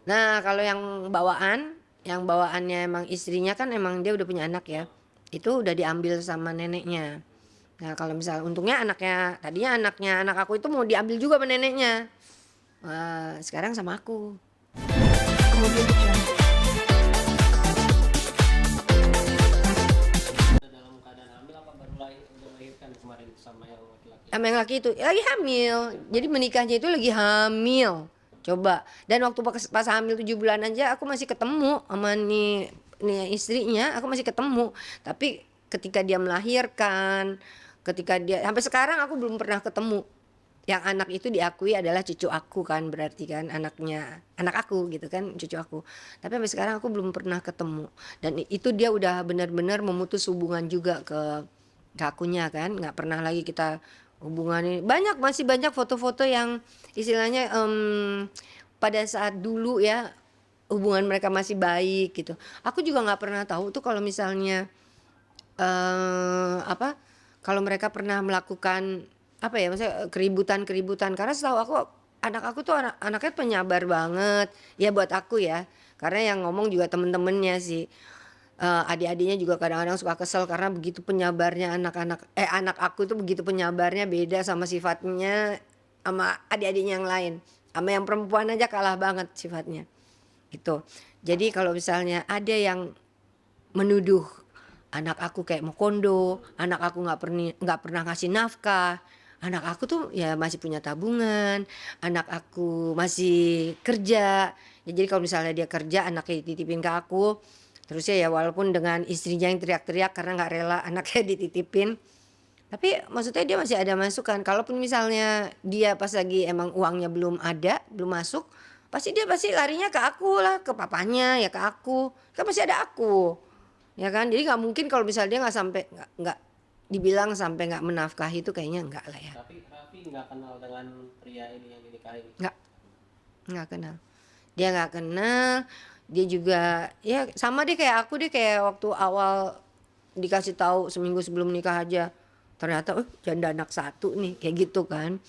Nah, kalau yang bawaannya emang istrinya kan emang dia udah punya anak ya, itu udah diambil sama neneknya. Nah, kalau misal untungnya tadinya anaknya anak aku itu mau diambil juga sama neneknya, sekarang sama aku. Audio Jungle. Udah dalam keadaan hamil apa baru udah melahirkan kemarin sama yang laki-laki? Sama yang laki itu lagi hamil, jadi menikahnya itu lagi hamil. Coba, dan waktu pas hamil 7 bulan aja aku masih ketemu sama nih istrinya, aku masih ketemu. Tapi ketika dia melahirkan, ketika dia sampai sekarang aku belum pernah ketemu. Yang anak itu diakui adalah cucu aku kan, berarti kan anak aku gitu kan, cucu aku. Tapi sampai sekarang aku belum pernah ketemu. Dan itu dia udah benar-benar memutus hubungan juga ke akunya kan, nggak pernah lagi kita hubungan ini. Masih banyak foto-foto yang istilahnya pada saat dulu ya hubungan mereka masih baik gitu. Aku juga nggak pernah tahu tuh kalau misalnya apa, kalau mereka pernah melakukan, apa ya, maksudnya, keributan-keributan. Karena setahu aku, anak aku tuh anaknya penyabar banget, ya buat aku ya. Karena yang ngomong juga temen-temennya sih, adik-adiknya juga kadang-kadang suka kesel karena begitu penyabarnya anak aku tuh begitu penyabarnya, beda sama sifatnya sama adik-adiknya yang lain. Sama yang perempuan aja kalah banget sifatnya, gitu. Jadi kalau misalnya ada yang menuduh anak aku kayak mau kondo, anak aku nggak pernah ngasih nafkah, anak aku tuh ya masih punya tabungan, anak aku masih kerja. Ya jadi kalau misalnya dia kerja anaknya dititipin ke aku, terus ya walaupun dengan istrinya yang teriak-teriak karena nggak rela anaknya dititipin, tapi maksudnya dia masih ada masukan. Kalaupun misalnya dia pas lagi emang uangnya belum ada, belum masuk, dia pasti larinya ke aku lah, ke papanya, ya ke aku. Kan masih ada aku. Ya kan? Jadi nggak mungkin kalau misalnya dia nggak dibilang sampai nggak menafkahi itu kayaknya enggak lah ya. Tapi Raffi nggak kenal dengan pria ini yang dinikahi. Nggak, nggak kenal. Dia nggak kenal, dia juga ya sama deh kayak aku deh, kayak waktu awal dikasih tahu seminggu sebelum nikah aja. Ternyata janda anak satu nih, kayak gitu kan.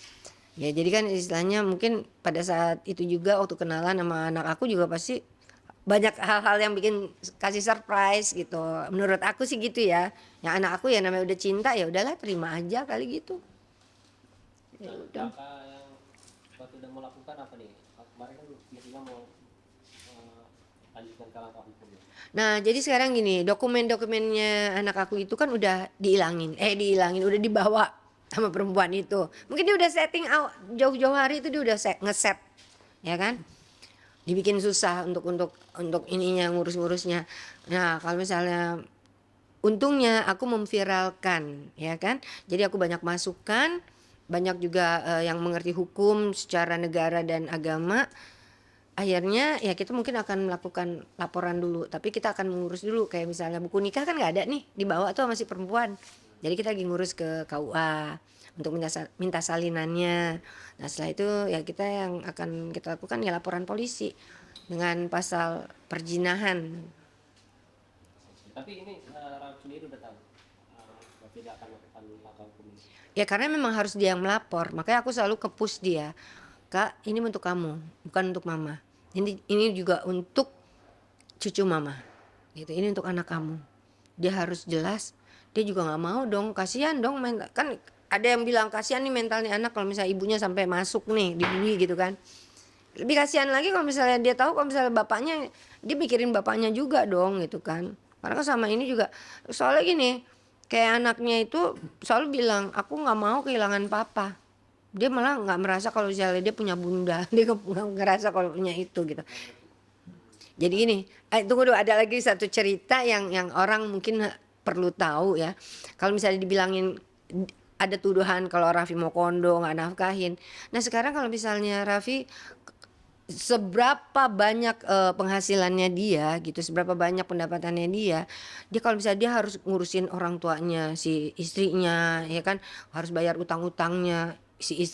Ya jadi kan istilahnya mungkin pada saat itu juga waktu kenalan sama anak aku juga pasti banyak hal-hal yang bikin kasih surprise gitu. Menurut aku sih gitu ya. Yang anak aku ya namanya udah cinta, ya udahlah terima aja kali gitu. Ya Nah, udah. langkah yang waktu udah mau lakukan apa nih? Kemarin kan biasanya mau lanjutkan ke langkah hukum ya. Nah, jadi sekarang gini, dokumen-dokumennya anak aku itu kan udah dihilangin, udah dibawa sama perempuan itu. Mungkin dia udah setting out jauh-jauh hari itu, dia udah ngeset, ya kan? Dibikin susah untuk ininya, ngurus-ngurusnya. Nah, kalau misalnya untungnya aku memviralkan, ya kan? Jadi aku banyak masukan, banyak juga yang mengerti hukum secara negara dan agama. Akhirnya ya kita mungkin akan melakukan laporan dulu, tapi kita akan mengurus dulu kayak misalnya buku nikah kan nggak ada nih, dibawa tuh masih perempuan. Jadi kita lagi ngurus ke KUA untuk minta salinannya. Nah, setelah itu ya kita yang akan kita lakukan ya laporan polisi dengan pasal perjinahan. Tapi ini Raffi sendiri udah tahu tidak akan melakukan langkah hukum ini. Ya karena memang harus dia yang melapor, makanya aku selalu ke-push dia. Kak, ini untuk kamu, bukan untuk mama. Ini juga untuk cucu mama. Gitu. Ini untuk anak kamu. Dia harus jelas. Dia juga nggak mau dong, kasihan dong, kan ada yang bilang kasihan nih mentalnya anak kalau misalnya ibunya sampai masuk nih dibully gitu kan. Lebih kasihan lagi kalau misalnya dia tahu kalau misalnya bapaknya, dia mikirin bapaknya juga dong gitu kan. Karena kan sama ini juga soalnya gini, kayak anaknya itu selalu bilang aku nggak mau kehilangan papa. Dia malah nggak merasa kalau misalnya dia punya bunda, dia nggak ngerasa kalau punya itu gitu. Jadi gini, tunggu dulu, ada lagi satu cerita yang orang mungkin perlu tahu ya. Kalau misalnya dibilangin ada tuduhan kalau Raffi mau kondo nggak nafkahin. Nah sekarang kalau misalnya Raffi seberapa banyak penghasilannya dia gitu, seberapa banyak pendapatannya dia kalau misalnya dia harus ngurusin orang tuanya si istrinya, ya kan, harus bayar utang-utangnya si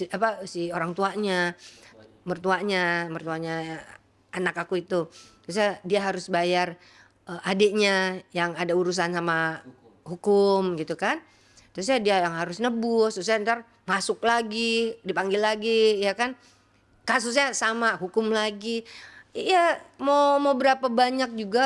orang tuanya, mertuanya anak aku itu. Terus dia harus bayar adiknya yang ada urusan sama hukum gitu kan. Terus dia yang harus nebus, terus ntar masuk lagi, dipanggil lagi, ya kan. Kasusnya sama, hukum lagi. Iya, mau berapa banyak juga,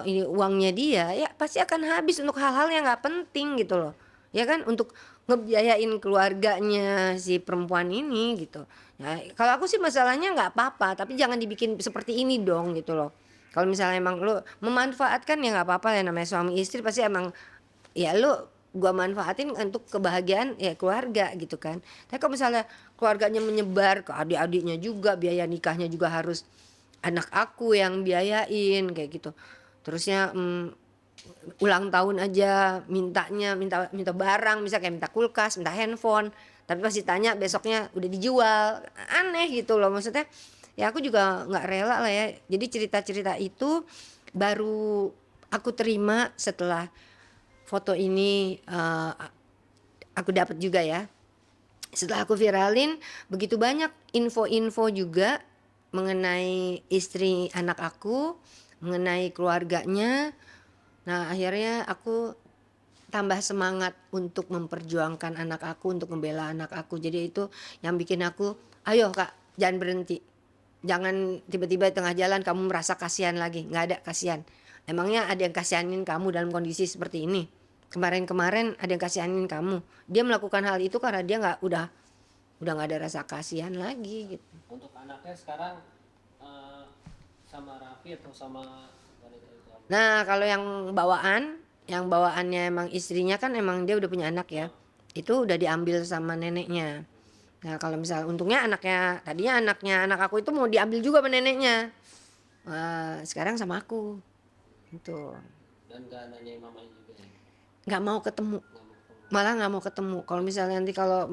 ini uangnya dia, ya pasti akan habis untuk hal-hal yang nggak penting gitu loh, ya kan, untuk ngebiayain keluarganya si perempuan ini gitu. Nah, kalau aku sih masalahnya nggak apa-apa, tapi jangan dibikin seperti ini dong gitu loh. Kalau misalnya emang lu memanfaatkan ya nggak apa-apa ya, namanya suami istri pasti emang ya lu gua manfaatin untuk kebahagiaan ya keluarga gitu kan. Tapi kalau misalnya keluarganya menyebar ke adik-adiknya juga, biaya nikahnya juga harus anak aku yang biayain kayak gitu. Terusnya, ulang tahun aja mintanya minta minta barang, misal kayak minta kulkas, minta handphone, tapi pas ditanya besoknya udah dijual, aneh gitu loh maksudnya. Ya aku juga nggak rela lah ya. Jadi cerita-cerita itu baru aku terima setelah foto ini, aku dapat juga ya. Setelah aku viralin, begitu banyak info-info juga mengenai istri anak aku, mengenai keluarganya. Nah, akhirnya aku tambah semangat untuk memperjuangkan anak aku, untuk membela anak aku. Jadi itu yang bikin aku, "Ayo Kak, jangan berhenti. Jangan tiba-tiba di tengah jalan kamu merasa kasihan lagi." Nggak ada kasihan. Emangnya ada yang kasihanin kamu dalam kondisi seperti ini? Kemarin-kemarin ada yang kasihanin kamu. Dia melakukan hal itu karena dia udah nggak ada rasa kasihan lagi gitu. Untuk anaknya sekarang eh, sama Raffi atau sama wanita itu? Nah, kalau yang bawaannya emang istrinya kan emang dia udah punya anak ya. Itu udah diambil sama neneknya. Nah, kalau misal untungnya tadinya anaknya anak aku itu mau diambil juga sama neneknya. Wah, sekarang sama aku. Gitu. Dan gak nanyain mamanya juga ya? Nggak mau ketemu. Nggak mau ketemu. Malah nggak mau ketemu. Kalau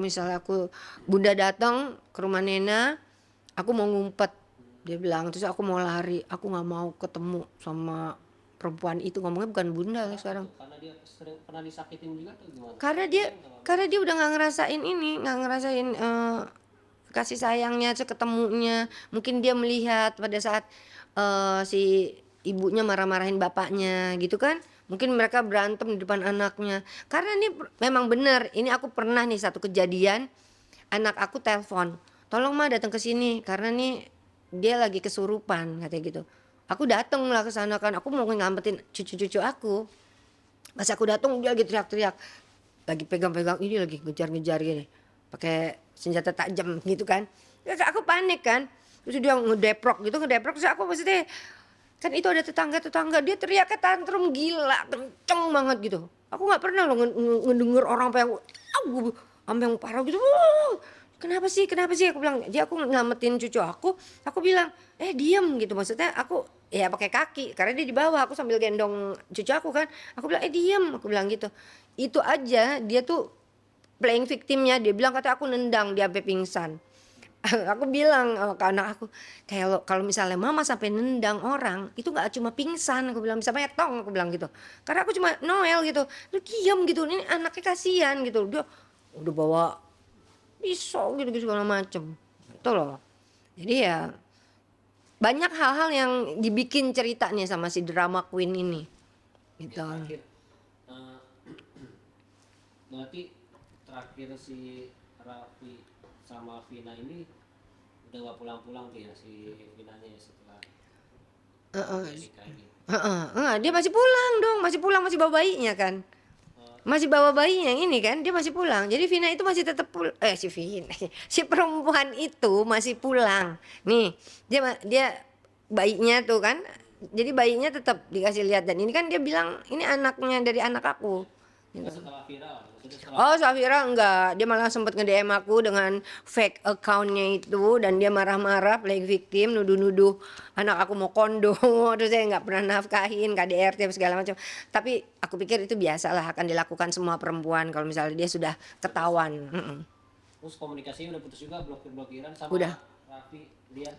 misalnya aku bunda datang ke rumah Nena, aku mau ngumpet. Dia bilang, terus aku mau lari. Aku nggak mau ketemu sama perempuan itu. Ngomongnya bukan bunda lah sekarang. Karena dia sering pernah disakitin juga tuh gimana? Karena dia udah nggak ngerasain ini, nggak ngerasain kasih sayangnya, ketemunya. Mungkin dia melihat pada saat si ibunya marah-marahin bapaknya gitu kan. Mungkin mereka berantem di depan anaknya. Karena ini memang benar. Ini aku pernah nih satu kejadian, anak aku telepon, "Tolong mah datang ke sini karena nih dia lagi kesurupan," katanya gitu. Aku dateng lah ke sana kan. Aku mau nyelamatin cucu-cucu aku. Pas aku datang dia lagi teriak-teriak, lagi pegang-pegang ini, lagi ngejar-ngejar gini, pakai senjata tajam gitu kan. Ya aku panik kan, terus dia ngedeprok, terus aku maksudnya kan itu ada tetangga-tetangga, dia teriaknya tantrum gila, kenceng banget gitu. Aku nggak pernah loh ngedenger orang sampai yang sampai yang parah gitu. Kenapa sih?" Aku bilang, jadi aku nyelamatin cucu aku bilang, diem," gitu. Maksudnya aku ya pakai kaki karena dia di bawah, aku sambil gendong cucu aku kan. Aku bilang, diem," aku bilang gitu. Itu aja dia tuh playing victimnya, dia bilang katanya aku nendang, dia sampai pingsan. Aku bilang, ke anak aku, "Kalau misalnya mama sampai nendang orang, itu nggak cuma pingsan," aku bilang, "bisa metong," aku bilang gitu. Karena aku cuma Noel gitu, "Lu diem," gitu, "ini anaknya kasihan," gitu. Dia udah bawa pisau gitu-gitu segala macem, itu loh. Jadi ya banyak hal-hal yang dibikin cerita nih sama si drama queen ini, gitu. Terakhir, eh, berarti terakhir si Raffi sama Vina ini udah gak pulang-pulang tuh ya si Vinanya ya setelah Heeh, nikah ini? heeh, dia masih pulang dong, masih bawa bayinya kan. Masih bawa bayinya yang ini kan, dia masih pulang. Jadi Vina itu masih tetap si Vina, si perempuan itu masih pulang. Nih, dia bayinya tuh kan. Jadi bayinya tetap dikasih lihat dan ini kan dia bilang ini anaknya dari anak aku. Gitu. Setelah viral, maksudnya setelah Oh, Safira enggak, dia malah sempat nge-DM aku dengan fake account-nya itu dan dia marah-marah playing victim, nuduh-nuduh anak aku mau kondo, terus saya nggak pernah nafkahin, KDRT segala macam. Tapi aku pikir itu biasalah akan dilakukan semua perempuan kalau misalnya dia sudah ketahuan. terus komunikasinya udah putus juga, blokir-blokiran sama Udah. Raffi, dia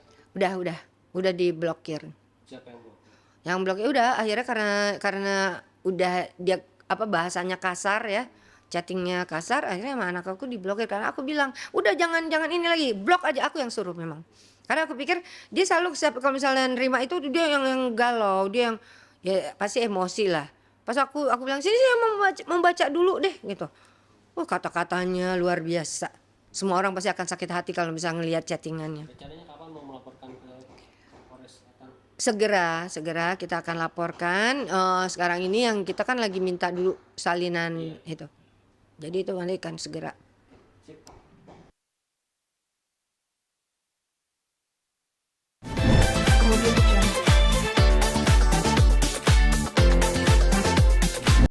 Udah diblokir. siapa yang blokir? Yang blokir udah akhirnya karena udah dia bahasanya kasar ya, chattingnya kasar, akhirnya sama anak aku diblokir karena aku bilang udah jangan ini lagi, blok aja, aku yang suruh memang. Karena aku pikir dia selalu kalau misalnya nerima itu dia yang galau, dia yang ya pasti emosi lah. Pas aku bilang sini saya membaca dulu deh gitu. Kata-katanya luar biasa. Semua orang pasti akan sakit hati kalau bisa ngelihat chattingannya. Rencananya kapan mau melaporkan ke Polres Segera kita akan laporkan, sekarang ini yang kita kan lagi minta dulu salinan Iya. itu. Jadi itu nanti akan segera. Sip.